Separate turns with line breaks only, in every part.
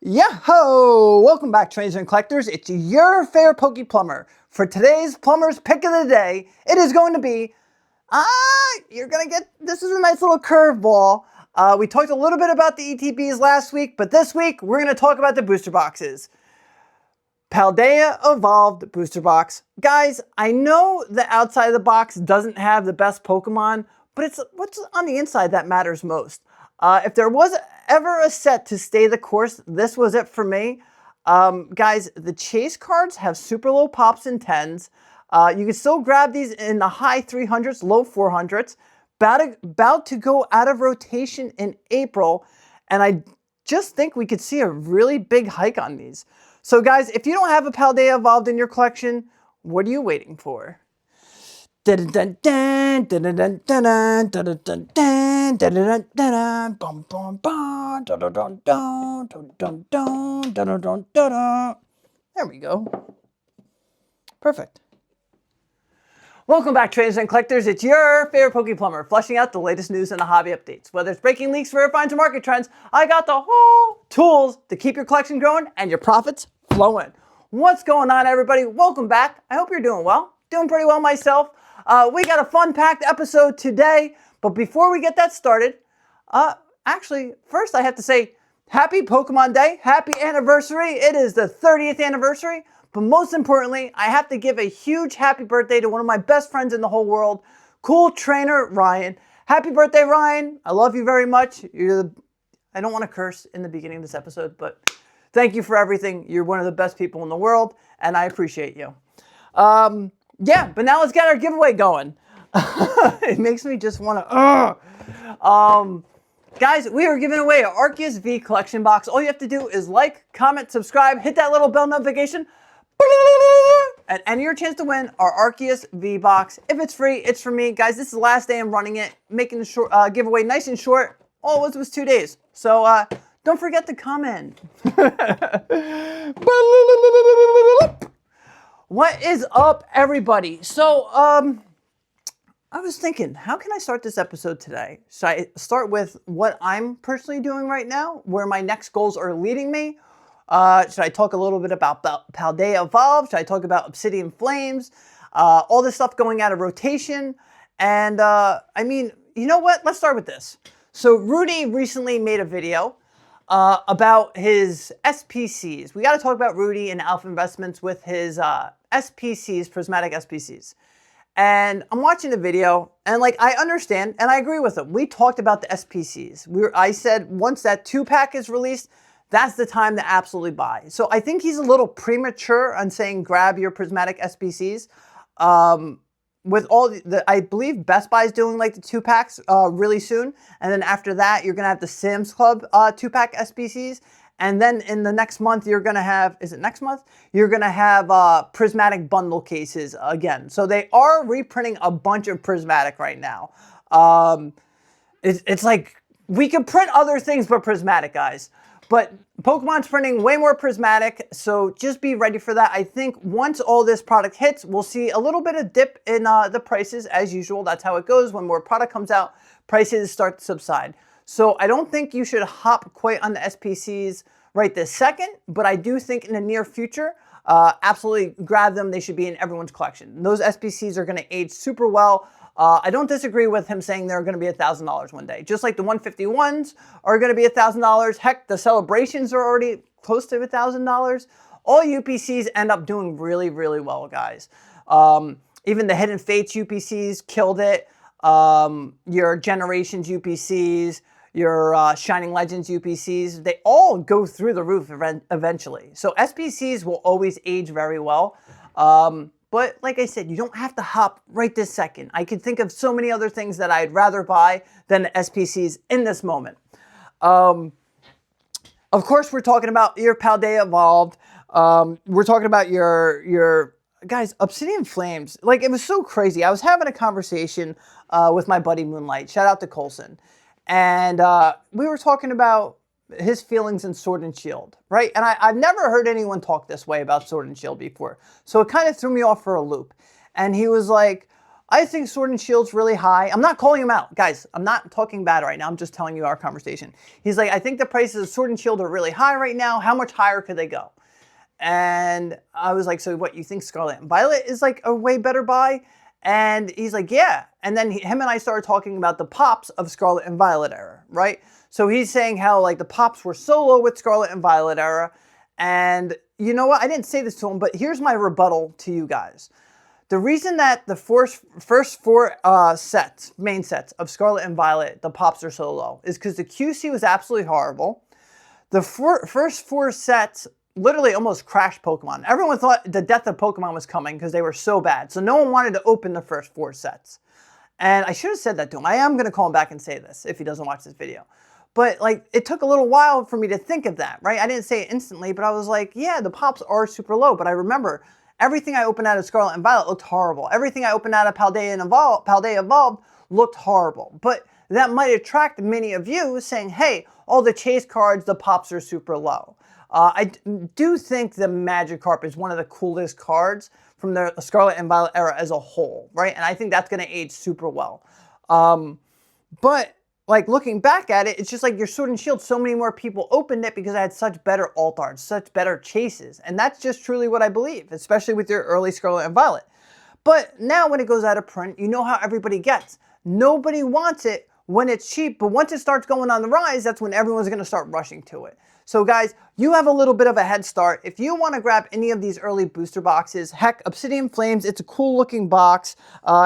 Yo-ho! Welcome back, trainers and collectors. It's your favorite Poke Plumber. For today's Plumber's Pick of the Day, it is going to be, this is a nice little curveball. We talked a little bit about the ETBs last week, but this week, we're going to talk about the booster boxes. Paldea Evolved Booster Box. Guys, I know the outside of the box doesn't have the best Pokemon, but it's what's on the inside that matters most. If there was ever a set to stay the course, this was it for me. Guys, the chase cards have super low pops and 10s. You can still grab these in the high 300s, low 400s. About to go out of rotation in April, and I just think we could see a really big hike on these. So guys, if you don't have a Paldea Evolved in your collection, what are you waiting for? There we go. Perfect. Welcome back, traders and collectors. It's your favorite Poke Plumber, flushing out the latest news and the hobby updates. Whether it's breaking leaks, rare finds, or market trends, I got the whole tools to keep your collection growing and your profits flowing. What's going on, everybody? Welcome back. I hope you're doing well. Doing pretty well myself. We got a fun-packed episode today, but before we get that started, actually, first I have to say happy Pokemon Day, happy anniversary. It is the 30th anniversary. But most importantly, I have to give a huge happy birthday to one of my best friends in the whole world, cool trainer Ryan. Happy birthday, Ryan. I love you very much. I don't want to curse in the beginning of this episode, but thank you for everything. You're one of the best people in the world, and I appreciate you. Yeah, but now let's get our giveaway going. It makes me just want to... Guys, we are giving away an Arceus V collection box. All you have to do is like, comment, subscribe, hit that little bell notification, and enter your chance to win our Arceus V box. If it's free, it's for me. Guys, this is the last day I'm running it, making the giveaway nice and short. All it was 2 days. So don't forget to comment. What is up, everybody? So, I was thinking, how can I start this episode today? Should I start with what I'm personally doing right now, where my next goals are leading me? Should I talk a little bit about Paldea Evolved? Should I talk about Obsidian Flames? All this stuff going out of rotation. And, I mean, you know what? Let's start with this. So, Rudy recently made a video about his SPCs. We got to talk about Rudy and Alpha Investments with his SPCs, Prismatic SPCs. And I'm watching the video, and like I understand, and I agree with him. We talked about the SPCs. I said once that 2-pack is released, that's the time to absolutely buy. So I think he's a little premature on saying grab your Prismatic SPCs. With all I believe Best Buy is doing like the 2-packs really soon, and then after that you're gonna have the Sam's Club 2-pack SPCs. And then in the next month, you're going to have, is it next month? You're going to have Prismatic bundle cases again. So they are reprinting a bunch of Prismatic right now. It's like, we could print other things but Prismatic, guys. But Pokemon's printing way more Prismatic, so just be ready for that. I think once all this product hits, we'll see a little bit of dip in the prices as usual. That's how it goes. When more product comes out, prices start to subside. So I don't think you should hop quite on the SPCs right this second, but I do think in the near future, absolutely grab them. They should be in everyone's collection. Those SPCs are going to age super well. I don't disagree with him saying they're going to be $1,000 one day. Just like the 151s are going to be $1,000. Heck, the celebrations are already close to $1,000. All UPCs end up doing really, really well, guys. Even the Hidden Fates UPCs killed it. Your Generations UPCs, your Shining Legends UPCs, they all go through the roof eventually. So SPCs will always age very well. But like I said, you don't have to hop right this second. I could think of so many other things that I'd rather buy than the SPCs in this moment. Of course, we're talking about your Paldea Evolved. We're talking about your guys, Obsidian Flames. Like, it was so crazy. I was having a conversation with my buddy Moonlight. Shout out to Colson. And we were talking about his feelings in Sword and Shield, right? And I've never heard anyone talk this way about Sword and Shield before. So it kind of threw me off for a loop. And he was like, I think Sword and Shield's really high. I'm not calling him out. Guys, I'm not talking bad right now. I'm just telling you our conversation. He's like, I think the prices of Sword and Shield are really high right now. How much higher could they go? And I was like, so what, you think Scarlet and Violet is like a way better buy? And he's like, yeah. And then him and I started talking about the pops of Scarlet and Violet era, right? So he's saying how like the pops were so low with Scarlet and Violet era. And you know what? I didn't say this to him, but here's my rebuttal to you guys. The reason that the first four main sets of Scarlet and Violet, the pops are so low, is because the QC was absolutely horrible. The first four sets literally almost crashed Pokemon. Everyone thought the death of Pokemon was coming because they were so bad. So no one wanted to open the first four sets. And I should have said that to him. I am going to call him back and say this if he doesn't watch this video. But like, it took a little while for me to think of that, right? I didn't say it instantly, but I was like, yeah, the pops are super low. But I remember everything I opened out of Scarlet and Violet looked horrible. Everything I opened out of Paldea Evolved looked horrible. But that might attract many of you saying, hey, all the chase cards, the pops are super low. I do think the Magikarp is one of the coolest cards from the Scarlet and Violet era as a whole, right? And I think that's going to age super well. But like looking back at it, it's just like your Sword and Shield, so many more people opened it because I had such better alt arts, such better chases. And that's just truly what I believe, especially with your early Scarlet and Violet. But now when it goes out of print, you know how everybody gets. Nobody wants it when it's cheap, but once it starts going on the rise, that's when everyone's going to start rushing to it. So guys, you have a little bit of a head start. If you want to grab any of these early booster boxes, heck, Obsidian Flames, it's a cool looking box.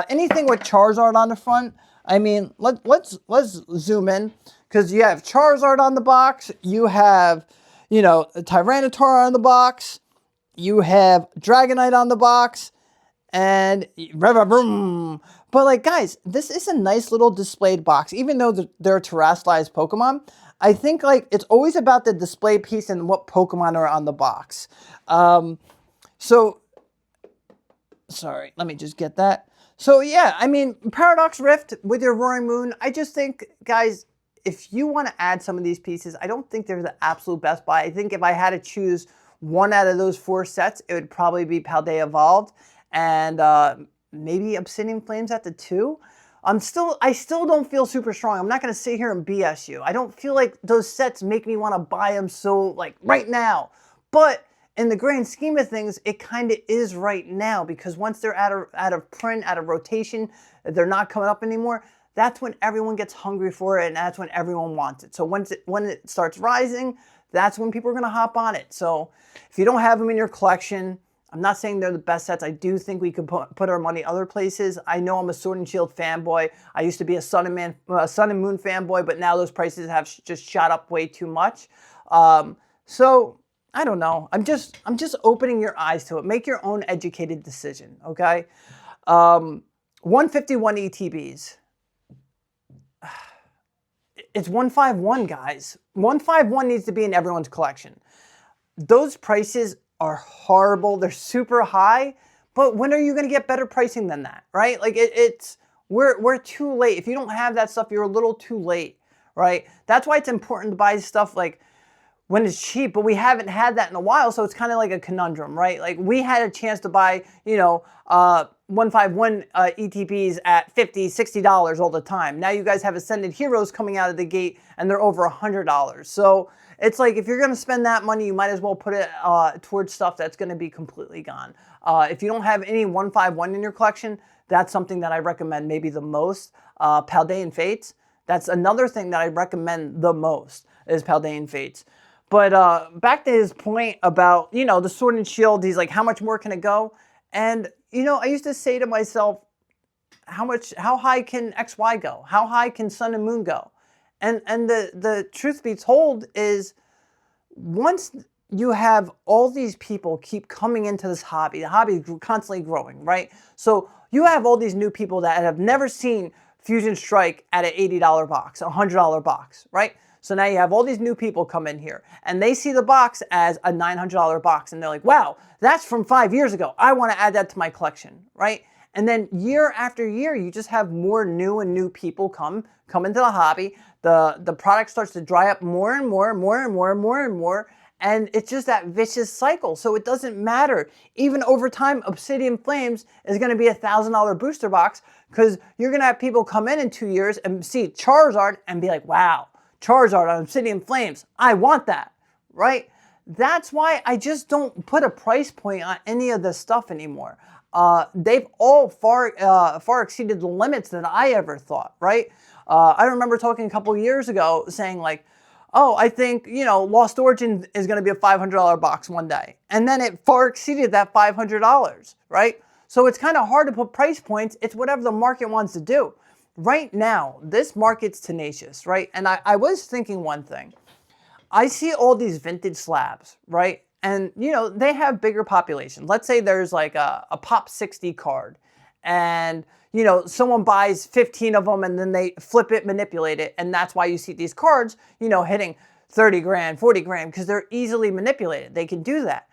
Anything with Charizard on the front, I mean, let's zoom in, because you have Charizard on the box, you have, you know, Tyranitar on the box, you have Dragonite on the box, and but like guys, this is a nice little displayed box, even though they're terrestrialized Pokemon. I think like it's always about the display piece and what Pokemon are on the box. So, sorry, let me just get that. So yeah, I mean, Paradox Rift with your Roaring Moon, I just think, guys, if you want to add some of these pieces, I don't think they're the absolute best buy. I think if I had to choose one out of those four sets, it would probably be Paldea Evolved and maybe Obsidian Flames at the 2. I still don't feel super strong. I'm not going to sit here and BS you. I don't feel like those sets make me want to buy them so like right now. But in the grand scheme of things, it kind of is right now, because once they're out of print, out of rotation, they're not coming up anymore. That's when everyone gets hungry for it, and that's when everyone wants it. So when it starts rising, that's when people are going to hop on it. So if you don't have them in your collection, I'm not saying they're the best sets. I do think we could put our money other places. I know I'm a Sword and Shield fanboy. I used to be a Sun and Moon fanboy, but now those prices have just shot up way too much. So I don't know. I'm just opening your eyes to it. Make your own educated decision, okay? 151 ETBs. It's 151, guys. 151 needs to be in everyone's collection. Those prices are horrible. They're super high, but when are you going to get better pricing than that, right? Like we're too late. If you don't have that stuff, you're a little too late, right? That's why it's important to buy stuff like when it's cheap, but we haven't had that in a while, so it's kind of like a conundrum, right? Like we had a chance to buy, you know, 151 ETPs at $50, $60 all the time. Now you guys have Ascended Heroes coming out of the gate, and they're over $100. So it's like, if you're going to spend that money, you might as well put it towards stuff that's going to be completely gone. If you don't have any 151 in your collection, that's something that I recommend maybe the most. Paldean Fates, that's another thing that I recommend the most, is Paldean Fates. But back to his point about, you know, the Sword and Shield, he's like, how much more can it go? And, you know, I used to say to myself, how high can XY go? How high can Sun and Moon go? And the truth be told is, once you have all these people keep coming into this hobby, the hobby is constantly growing, right? So you have all these new people that have never seen Fusion Strike at an $80 box, a $100 box, right? So now you have all these new people come in here, and they see the box as a $900 box, and they're like, wow, that's from 5 years ago. I want to add that to my collection, right? And then year after year, you just have more new people come into the hobby. The product starts to dry up more and more, And it's just that vicious cycle. So it doesn't matter. Even over time, Obsidian Flames is going to be a $1,000 booster box because you're going to have people come in 2 years and see Charizard and be like, wow, Charizard on Obsidian Flames. I want that, right? That's why I just don't put a price point on any of this stuff anymore. They've all far exceeded the limits that I ever thought, right? I remember talking a couple years ago saying like, oh, I think, Lost Origin is going to be a $500 box one day. And then it far exceeded that $500, right? So it's kind of hard to put price points. It's whatever the market wants to do. Right now, this market's tenacious, right? And I was thinking one thing. I see all these vintage slabs, right? And, they have bigger populations. Let's say there's like a Pop 60 card. And, someone buys 15 of them and then they flip it, manipulate it. And that's why you see these cards, hitting 30 grand, 40 grand, because they're easily manipulated. They can do that.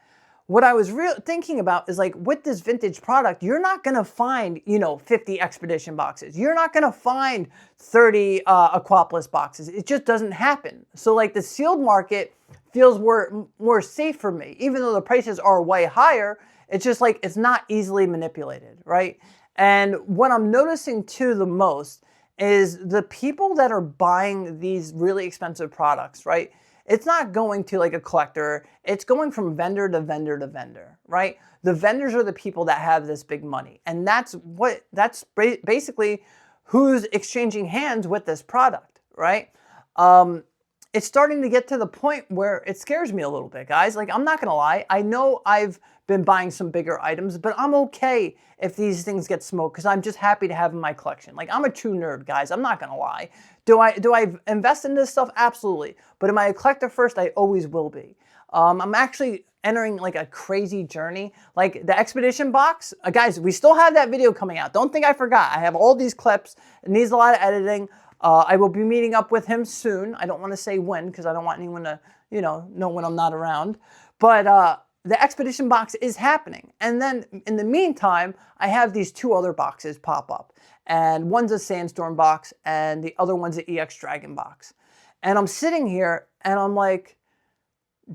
What I was thinking about is like with this vintage product, you're not going to find, 50 Expedition boxes. You're not going to find 30 Aquapolis boxes. It just doesn't happen. So like the sealed market feels more safe for me. Even though the prices are way higher, it's just like it's not easily manipulated, right? And what I'm noticing too the most is the people that are buying these really expensive products, right? It's not going to like a collector. It's going from vendor to vendor to vendor, right? The vendors are the people that have this big money. And that's basically who's exchanging hands with this product, right? It's starting to get to the point where it scares me a little bit, guys. Like, I'm not going to lie. I know I've been buying some bigger items, but I'm okay if these things get smoked because I'm just happy to have in my collection. Like, I'm a true nerd, guys. I'm not going to lie. Do I invest in this stuff? Absolutely. But am I a collector first? I always will be. I'm actually entering like a crazy journey. Like the Expedition box, guys, we still have that video coming out. Don't think I forgot. I have all these clips. It needs a lot of editing. I will be meeting up with him soon. I don't want to say when because I don't want anyone to, know when I'm not around. But the Expedition box is happening. And then in the meantime, I have these 2 other boxes pop up. And one's a Sandstorm box and the other one's an EX Dragon box. And I'm sitting here and I'm like,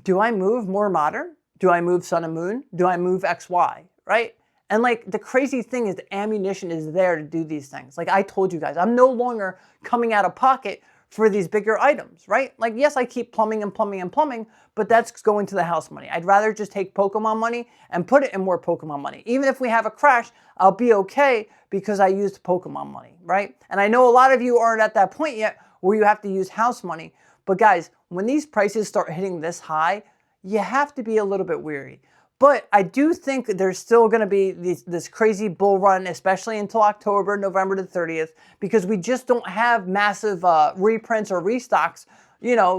do I move more modern? Do I move Sun and Moon? Do I move XY? Right? And like the crazy thing is the ammunition is there to do these things. Like I told you guys, I'm no longer coming out of pocket for these bigger items, right? Like, yes, I keep plumbing and plumbing and plumbing, but that's going to the house money. I'd rather just take Pokemon money and put it in more Pokemon money. Even if we have a crash, I'll be okay because I used Pokemon money, right? And I know a lot of you aren't at that point yet where you have to use house money. But guys, when these prices start hitting this high, you have to be a little bit weary. But I do think there's still going to be this crazy bull run, especially until October, November the 30th, because we just don't have massive reprints or restocks,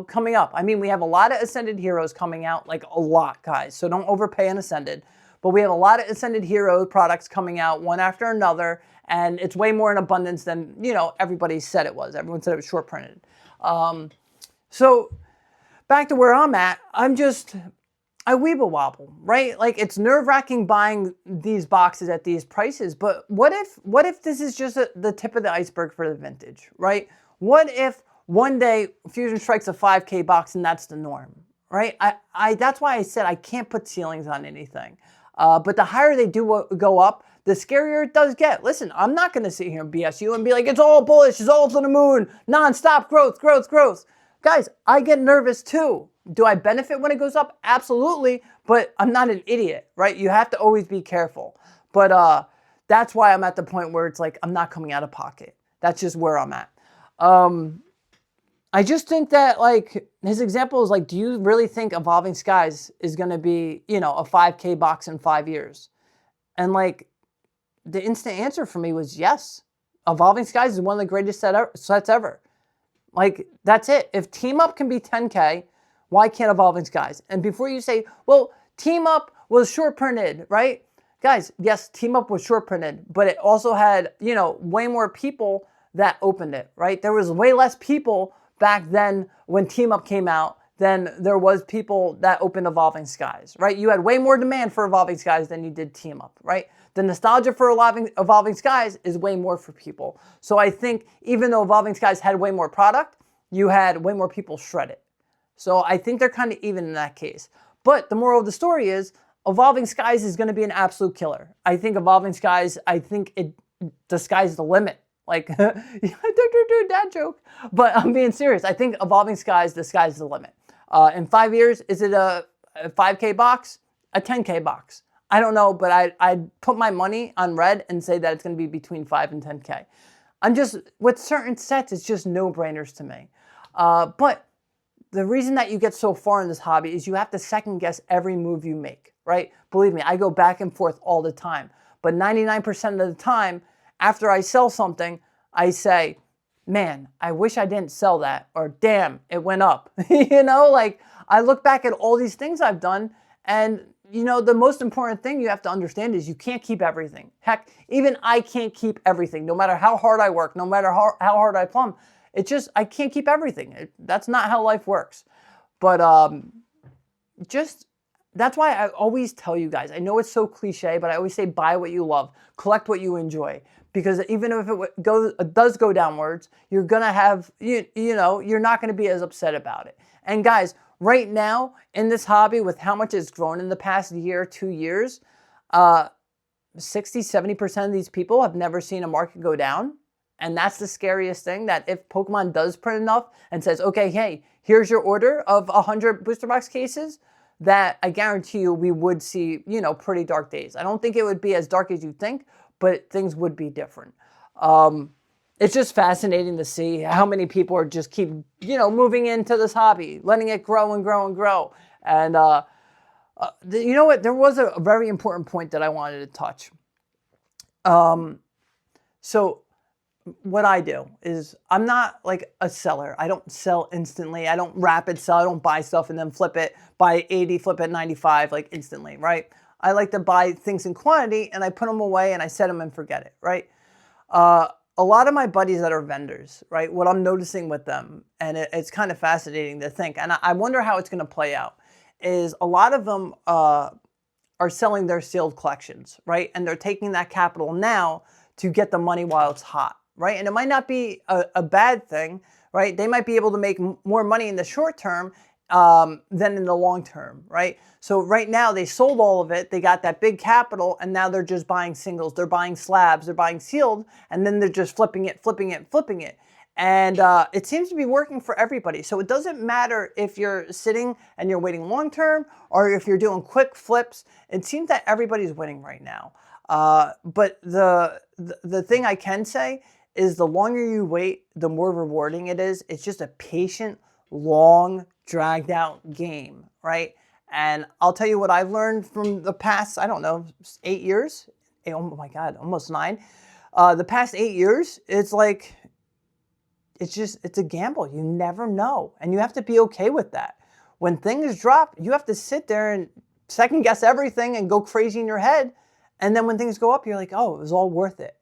coming up. I mean, we have a lot of Ascended Heroes coming out, like a lot, guys. So don't overpay on Ascended. But we have a lot of Ascended Hero products coming out one after another, and it's way more in abundance than, everybody said it was. Everyone said it was short printed. So back to where I'm at, I weeble wobble, right? Like it's nerve-wracking buying these boxes at these prices, but what if this is just the tip of the iceberg for the vintage, right? What if one day Fusion Strike's a 5K box and that's the norm, right? That's why I said I can't put ceilings on anything. But the higher they do go up, the scarier it does get. Listen, I'm not going to sit here and BS you and be like, it's all bullish, it's all to the moon, non-stop growth, growth, growth. Guys, I get nervous too. Do I benefit when it goes up? Absolutely, but I'm not an idiot, right? You have to always be careful. But that's why I'm at the point where it's like I'm not coming out of pocket. That's just where I'm at. I just think that like his example is like, do you really think Evolving Skies is going to be, a 5K box in 5 years? And like the instant answer for me was yes. Evolving Skies is one of the greatest sets ever. Like that's it. If Team Up can be 10K, why can't Evolving Skies? And before you say, well, Team Up was short printed, right? Guys, yes, Team Up was short printed, but it also had, way more people that opened it, right? There was way less people back then when Team Up came out than there was people that opened Evolving Skies, right? You had way more demand for Evolving Skies than you did Team Up, right? The nostalgia for Evolving Skies is way more for people. So I think even though Evolving Skies had way more product, you had way more people shred it. So I think they're kind of even in that case. But the moral of the story is Evolving Skies is going to be an absolute killer. I think Evolving Skies, the sky's the limit. Like, dad joke. But I'm being serious. I think Evolving Skies, the sky's the limit. In 5 years, is it a 5K box? A 10K box? I don't know, but I'd put my money on red and say that it's going to be between 5 and 10K. With certain sets, it's just no-brainers to me. But the reason that you get so far in this hobby is you have to second guess every move you make, right? Believe me, I go back and forth all the time. But 99% of the time, after I sell something, I say, man, I wish I didn't sell that, or damn, it went up. Like I look back at all these things I've done, and the most important thing you have to understand is you can't keep everything. Heck, even I can't keep everything, no matter how hard I work, no matter how hard I plumb. I can't keep everything. That's not how life works. But that's why I always tell you guys, I know it's so cliche, but I always say buy what you love, collect what you enjoy. Because even if it does go downwards, you're going to have, you're not going to be as upset about it. And guys, right now in this hobby, with how much it's grown in the past year, 2 years, 60-70% of these people have never seen a market go down. And that's the scariest thing, that if Pokemon does print enough and says, okay, hey, here's your order of 100 booster box cases, that I guarantee you we would see, pretty dark days. I don't think it would be as dark as you think, but things would be different. It's just fascinating to see how many people are just keep, moving into this hobby, letting it grow and grow and grow. And you know what? There was a very important point that I wanted to touch. So what I do is I'm not like a seller. I don't sell instantly. I don't rapid sell. I don't buy stuff and then flip it, buy 80, flip it 95 like instantly, right? I like to buy things in quantity and I put them away and I set them and forget it, right? A lot of my buddies that are vendors, right? What I'm noticing with them, and it's kind of fascinating to think, and I wonder how it's going to play out, is a lot of them are selling their sealed collections, right? And they're taking that capital now to get the money while it's hot, right? And it might not be a bad thing, right? They might be able to make more money in the short term than in the long term, right? So right now they sold all of it, they got that big capital, and now they're just buying singles, they're buying slabs, they're buying sealed, and then they're just flipping it. And it seems to be working for everybody. So it doesn't matter if you're sitting and you're waiting long term, or if you're doing quick flips. It seems that everybody's winning right now. But the thing I can say is the longer you wait, the more rewarding it is. It's just a patient, long, dragged out game, right? And I'll tell you what I've learned from the past, 8 years. Oh my God, almost 9. The past 8 years, it's like, it's a gamble. You never know. And you have to be okay with that. When things drop, you have to sit there and second guess everything and go crazy in your head. And then when things go up, you're like, oh, it was all worth it.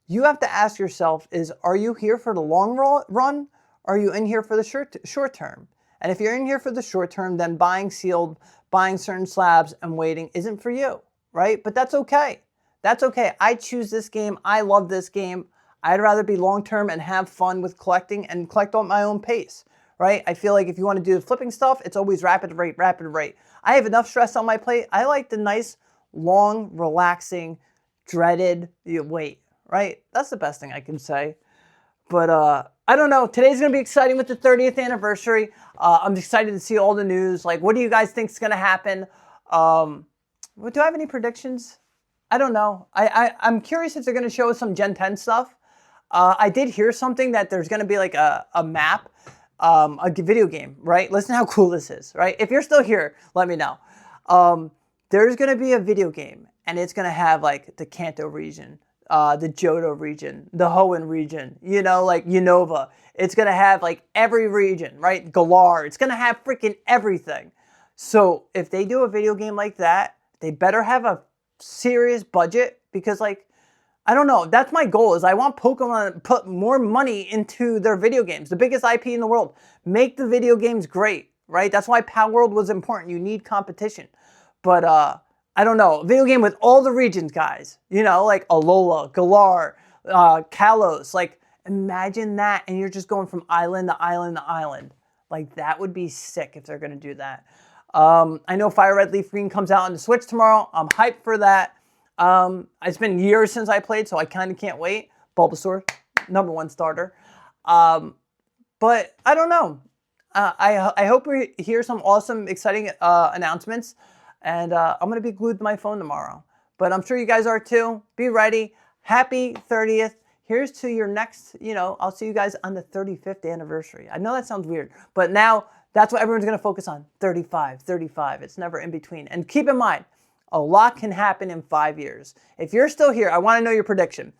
You have to ask yourself are you here for the long run? Or are you in here for the short term? And if you're in here for the short term, then buying sealed, buying certain slabs and waiting isn't for you, right? But that's okay. That's okay. I choose this game. I love this game. I'd rather be long-term and have fun with collecting and collect on my own pace, right? I feel like if you want to do the flipping stuff, it's always rapid rate. I have enough stress on my plate. I like the nice, long, relaxing, dreaded wait, right? That's the best thing I can say. But I don't know. Today's going to be exciting with the 30th anniversary. I'm excited to see all the news. Like, what do you guys think is going to happen? Do I have any predictions? I don't know. I'm curious if they're going to show us some Gen 10 stuff. I did hear something that there's going to be like a map, a video game, right? Listen how cool this is, right? If you're still here, let me know. There's going to be a video game, and it's going to have like the Kanto region, the Johto region, the Hoenn region, like Unova. It's going to have like every region, right? Galar. It's going to have freaking everything. So if they do a video game like that, they better have a serious budget, because like, I don't know, that's my goal, is I want Pokemon to put more money into their video games. The biggest IP in the world. Make the video games great, right? That's why Power World was important. You need competition. But I don't know, a video game with all the regions, guys. Like Alola, Galar, Kalos. Like, imagine that, and you're just going from island to island to island. Like, that would be sick if they're going to do that. I know Fire Red Leaf Green comes out on the Switch tomorrow. I'm hyped for that. It's been years since I played, so I kind of can't wait. Bulbasaur, #1 starter. But I don't know. I hope we hear some awesome, exciting announcements. And I'm going to be glued to my phone tomorrow. But I'm sure you guys are too. Be ready. Happy 30th. Here's to your next, I'll see you guys on the 35th anniversary. I know that sounds weird, but now that's what everyone's going to focus on. 35, 35. It's never in between. And keep in mind, a lot can happen in 5 years. If you're still here, I want to know your prediction.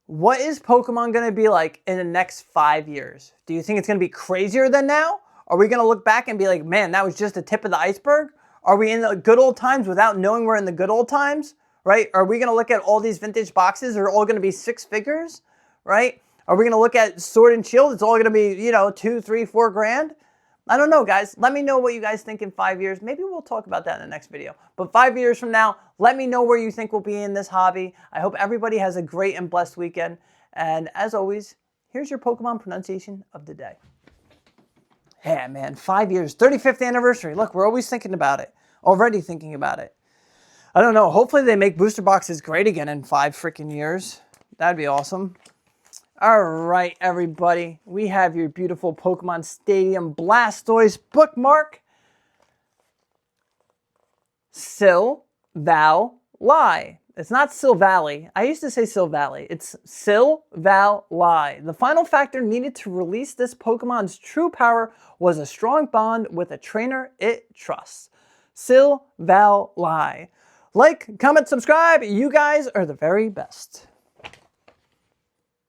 What is Pokemon going to be like in the next 5 years? Do you think it's going to be crazier than now? Are we going to look back and be like, man, that was just the tip of the iceberg? Are we in the good old times without knowing we're in the good old times? Right? Are we going to look at all these vintage boxes? They're all going to be 6 figures, right? Are we going to look at Sword and Shield? It's all going to be, 2, 3, 4 grand. I don't know, guys. Let me know what you guys think in 5 years. Maybe we'll talk about that in the next video. But 5 years from now, let me know where you think we'll be in this hobby. I hope everybody has a great and blessed weekend. And as always, here's your Pokemon pronunciation of the day. Yeah, man, 5 years, 35th anniversary. Look, we're always thinking about it. Already thinking about it. I don't know. Hopefully they make booster boxes great again in 5 freaking years. That'd be awesome. All right, everybody. We have your beautiful Pokemon Stadium Blastoise bookmark. Sil, Val, Lie. It's not Sil Valley. I used to say Sil Valley. It's Sil, Val, Lie. The final factor needed to release this Pokemon's true power was a strong bond with a trainer it trusts. Sil, Val, Lie. Like, comment, subscribe. You guys are the very best.